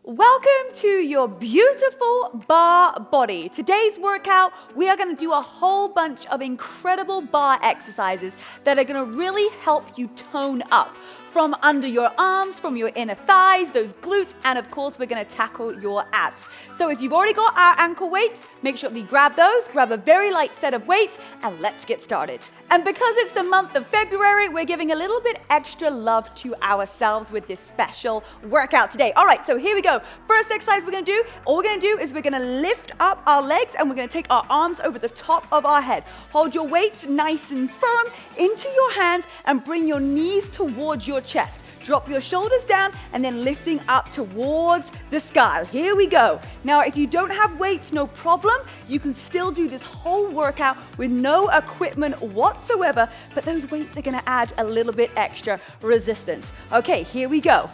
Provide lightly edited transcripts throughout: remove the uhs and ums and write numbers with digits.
Welcome to your beautiful bar body. Today's workout, we are going to do a whole bunch of incredible bar exercises that are going to really help you tone up from under your arms, from your inner thighs, those glutes, and of course, we're going to tackle your abs. So if you've already got our ankle weights, make sure that you grab those, grab a very light set of weights, and let's get started. And because it's the month of February, we're giving a little bit extra love to ourselves with this special workout today. All right, so here we go. First exercise we're going to do, all we're going to do is we're going to lift up our legs and we're going to take our arms over the top of our head. Hold your weights nice and firm into your hands and bring your knees towards your chest. Drop your shoulders down and then lifting up towards the sky. Here we go. Now, if you don't have weights, no problem. You can still do this whole workout with no equipment whatsoever, but those weights are going to add a little bit extra resistance. Okay, here we go.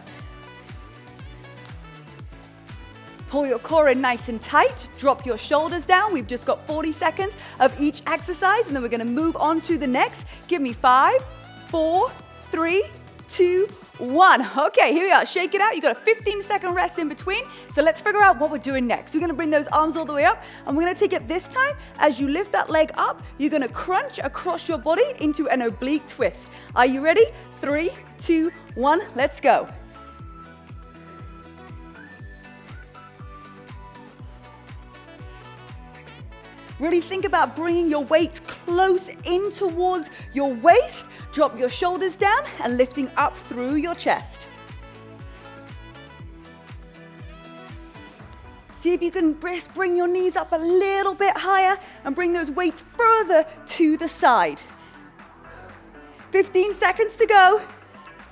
Pull your core in nice and tight. Drop your shoulders down. We've just got 40 seconds of each exercise, and then we're going to move on to the next. Give me 5, 4, 3, 2, 1. Okay, here we are. Shake it out. You got a 15-second rest in between. So let's figure out what we're doing next. We're going to bring those arms all the way up, and we're going to take it this time. As you lift that leg up, you're going to crunch across your body into an oblique twist. Are you ready? 3, 2, 1. Let's go. Really think about bringing your weights close in towards your waist. Drop your shoulders down and lifting up through your chest. See if you can bring your knees up a little bit higher and bring those weights further to the side. 15 seconds to go.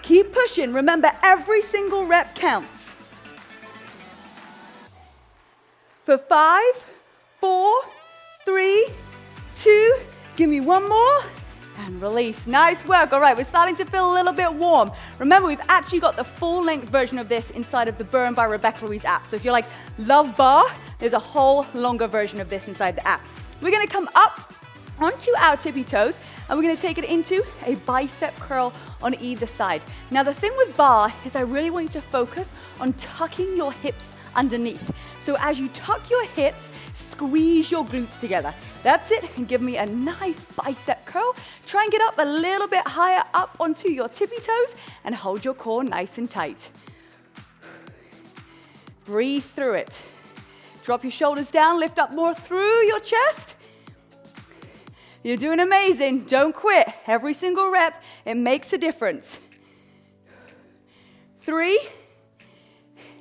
Keep pushing. Remember, every single rep counts. For 5, 4, 3, 2, give me one more, and release. Nice work. All right, we're starting to feel a little bit warm. Remember, we've actually got the full-length version of this inside of the Burn by Rebecca-Louise app. So if you're like, love bar, there's a whole longer version of this inside the app. We're going to come up onto our tippy toes, and we're going to take it into a bicep curl on either side. Now, the thing with bar is I really want you to focus on tucking your hips underneath. So as you tuck your hips, squeeze your glutes together. That's it, and give me a nice bicep curl. Try and get up a little bit higher up onto your tippy toes and hold your core nice and tight. Breathe through it. Drop your shoulders down, lift up more through your chest. You're doing amazing. Don't quit. Every single rep, it makes a difference. 3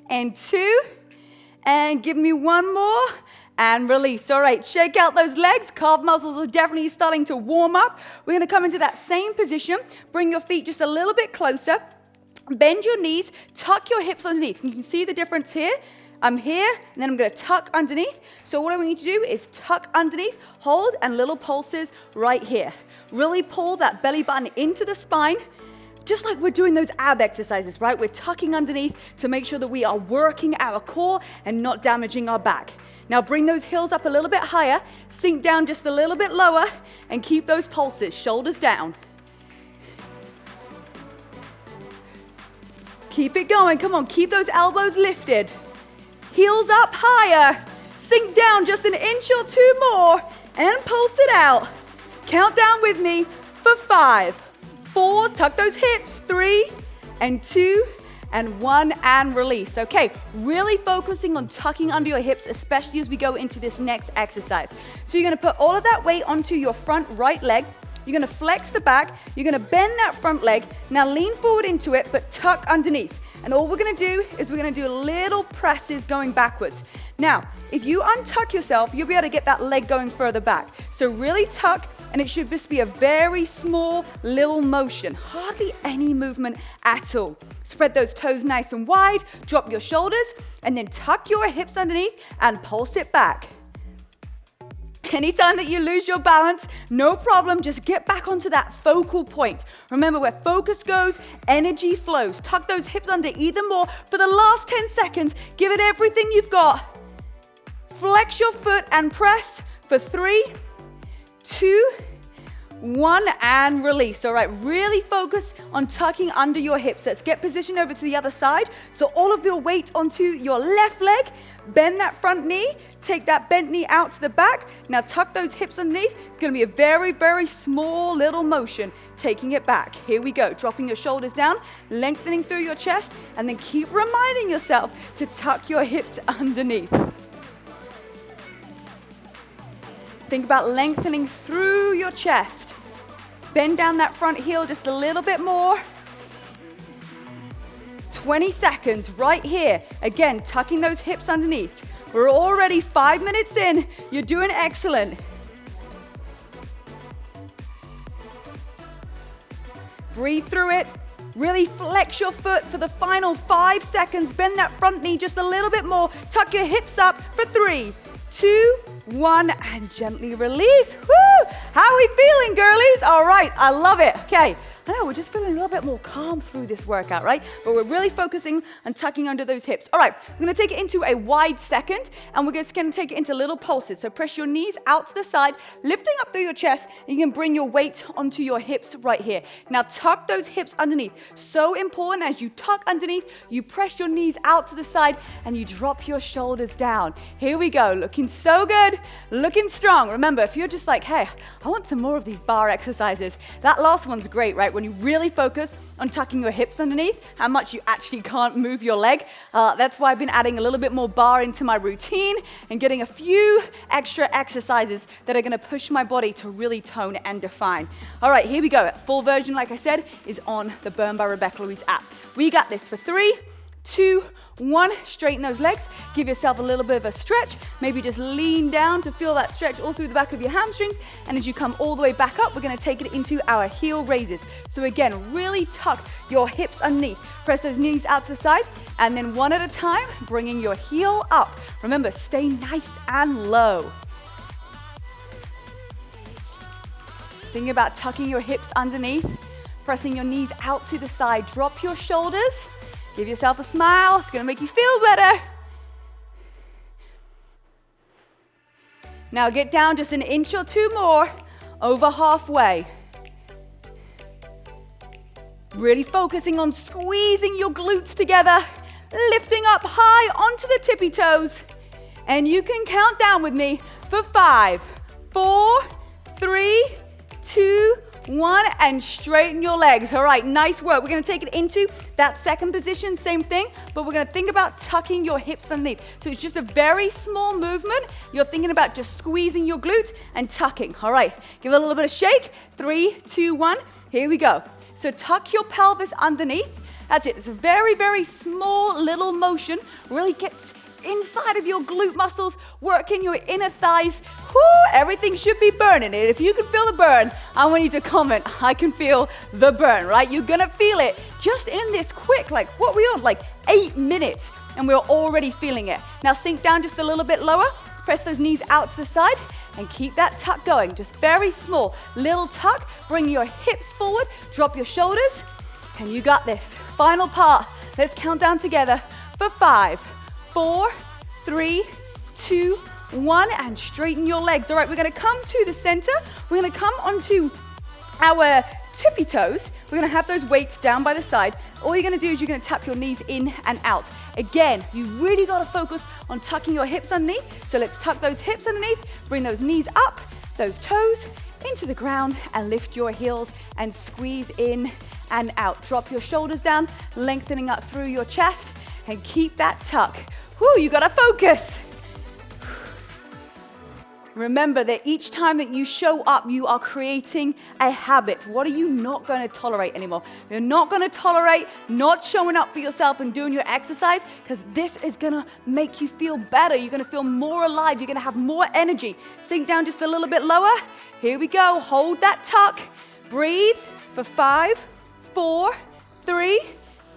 and 2. And give me one more, and release. All right, shake out those legs. Calf muscles are definitely starting to warm up. We're going to come into that same position. Bring your feet just a little bit closer. Bend your knees. Tuck your hips underneath. You can see the difference here. I'm here, and then I'm going to tuck underneath. So what I want you to do is tuck underneath, hold, and little pulses right here. Really pull that belly button into the spine. Just like we're doing those ab exercises, right? We're tucking underneath to make sure that we are working our core and not damaging our back. Now bring those heels up a little bit higher, sink down just a little bit lower, and keep those pulses, shoulders down. Keep it going, come on, keep those elbows lifted. Heels up higher, sink down just an inch or 2 more, and pulse it out. Count down with me for 5. 4, tuck those hips, 3 and 2 and 1, and release. Okay, really focusing on tucking under your hips, especially as we go into this next exercise. So you're going to put all of that weight onto your front right leg. You're going to flex the back. You're going to bend that front leg. Now lean forward into it, but tuck underneath. And all we're going to do is we're going to do little presses going backwards. Now, if you untuck yourself, you'll be able to get that leg going further back. So really tuck, and it should just be a very small little motion, hardly any movement at all. Spread those toes nice and wide, drop your shoulders, and then tuck your hips underneath and pulse it back. Anytime that you lose your balance, no problem, just get back onto that focal point. Remember, where focus goes, energy flows. Tuck those hips under even more. For the last 10 seconds, give it everything you've got. Flex your foot and press for 3, 2, 1, and release. All right, really focus on tucking under your hips. Let's get positioned over to the other side. So all of your weight onto your left leg. Bend that front knee. Take that bent knee out to the back. Now tuck those hips underneath. It's going to be a very, very small little motion. Taking it back. Here we go. Dropping your shoulders down, lengthening through your chest, and then keep reminding yourself to tuck your hips underneath. Think about lengthening through your chest. Bend down that front heel just a little bit more. 20 seconds right here. Again, tucking those hips underneath. We're already 5 minutes in. You're doing excellent. Breathe through it. Really flex your foot for the final 5 seconds. Bend that front knee just a little bit more. Tuck your hips up for 3, 2, 1, and gently release. Woo! How are we feeling, girlies? All right, I love it. Okay. I know, we're just feeling a little bit more calm through this workout, right? But we're really focusing on tucking under those hips. All right, we're gonna take it into a wide second, and we're just gonna take it into little pulses. So press your knees out to the side, lifting up through your chest, and you can bring your weight onto your hips right here. Now tuck those hips underneath. So important, as you tuck underneath, you press your knees out to the side, and you drop your shoulders down. Here we go, looking so good, looking strong. Remember, if you're just like, hey, I want some more of these bar exercises, that last one's great, right? When you really focus on tucking your hips underneath, how much you actually can't move your leg. That's why I've been adding a little bit more bar into my routine and getting a few extra exercises that are gonna push my body to really tone and define. All right, here we go. Full version, like I said, is on the Burn by Rebecca-Louise app. We got this for 3, 2, 1, straighten those legs, give yourself a little bit of a stretch, maybe just lean down to feel that stretch all through the back of your hamstrings, and as you come all the way back up, we're gonna take it into our heel raises. So again, really tuck your hips underneath, press those knees out to the side, and then one at a time, bringing your heel up. Remember, stay nice and low. Thinking about tucking your hips underneath, pressing your knees out to the side, drop your shoulders, give yourself a smile, it's gonna make you feel better. Now get down just an inch or two more, over halfway. Really focusing on squeezing your glutes together, lifting up high onto the tippy toes. And you can count down with me for 5, 4, 3, 2, 1, and straighten your legs. All right, nice work. We're gonna take it into that second position, same thing, but we're gonna think about tucking your hips underneath. So it's just a very small movement. You're thinking about just squeezing your glutes and tucking. All right, give it a little bit of shake. 3, 2, 1, here we go. So tuck your pelvis underneath. That's it, it's a very, very small little motion. Really gets inside of your glute muscles, working your inner thighs. Whoo, everything should be burning. And if you can feel the burn, I want you to comment, I can feel the burn, right? You're gonna feel it just in this quick, like what we on, like 8 minutes, and we're already feeling it. Now sink down just a little bit lower, press those knees out to the side, and keep that tuck going. Just very small, little tuck, bring your hips forward, drop your shoulders, and you got this. Final part, let's count down together for 5, 4, 3, 2, 1, and straighten your legs. All right, we're gonna come to the center. We're gonna come onto our tippy toes. We're gonna have those weights down by the side. All you're gonna do is you're gonna tap your knees in and out. Again, you really gotta focus on tucking your hips underneath. So let's tuck those hips underneath, bring those knees up, those toes into the ground, and lift your heels and squeeze in and out. Drop your shoulders down, lengthening up through your chest, and keep that tuck. Whoo, you gotta focus. Remember that each time that you show up, you are creating a habit. What are you not going to tolerate anymore? You're not going to tolerate not showing up for yourself and doing your exercise, because this is going to make you feel better. You're going to feel more alive. You're going to have more energy. Sink down just a little bit lower. Here we go. Hold that tuck. Breathe for 5, 4, 3,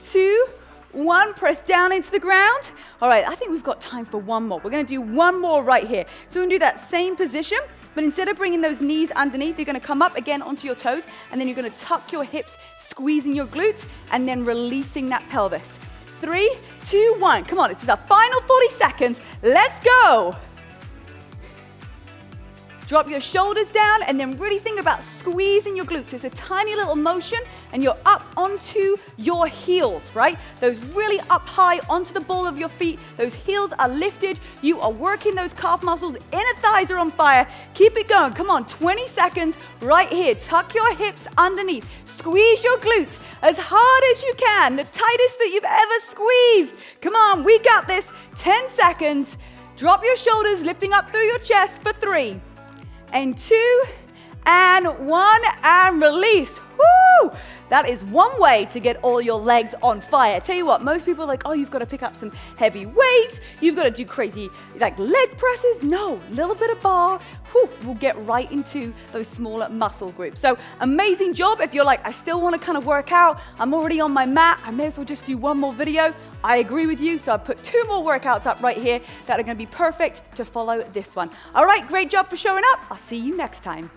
2, 1, press down into the ground. All right, I think we've got time for one more. We're gonna do one more right here. So we're gonna do that same position, but instead of bringing those knees underneath, you're gonna come up again onto your toes, and then you're gonna tuck your hips, squeezing your glutes, and then releasing that pelvis. 3, 2, 1, come on, this is our final 40 seconds. Let's go. Drop your shoulders down and then really think about squeezing your glutes. It's a tiny little motion and you're up onto your heels, right? Those really up high onto the ball of your feet. Those heels are lifted. You are working those calf muscles. Inner thighs are on fire. Keep it going. Come on, 20 seconds right here. Tuck your hips underneath. Squeeze your glutes as hard as you can. The tightest that you've ever squeezed. Come on, we got this. 10 seconds. Drop your shoulders, lifting up through your chest for 3 and 2 and 1 and release. Woo! That is one way to get all your legs on fire. Tell you what, most people are like, oh, you've got to pick up some heavy weights. You've got to do crazy like leg presses. No, little bit of bar. Whew, we'll get right into those smaller muscle groups. So amazing job. If you're like, I still want to kind of work out, I'm already on my mat, I may as well just do one more video. I agree with you, so I put 2 more workouts up right here that are going to be perfect to follow this one. All right, great job for showing up. I'll see you next time.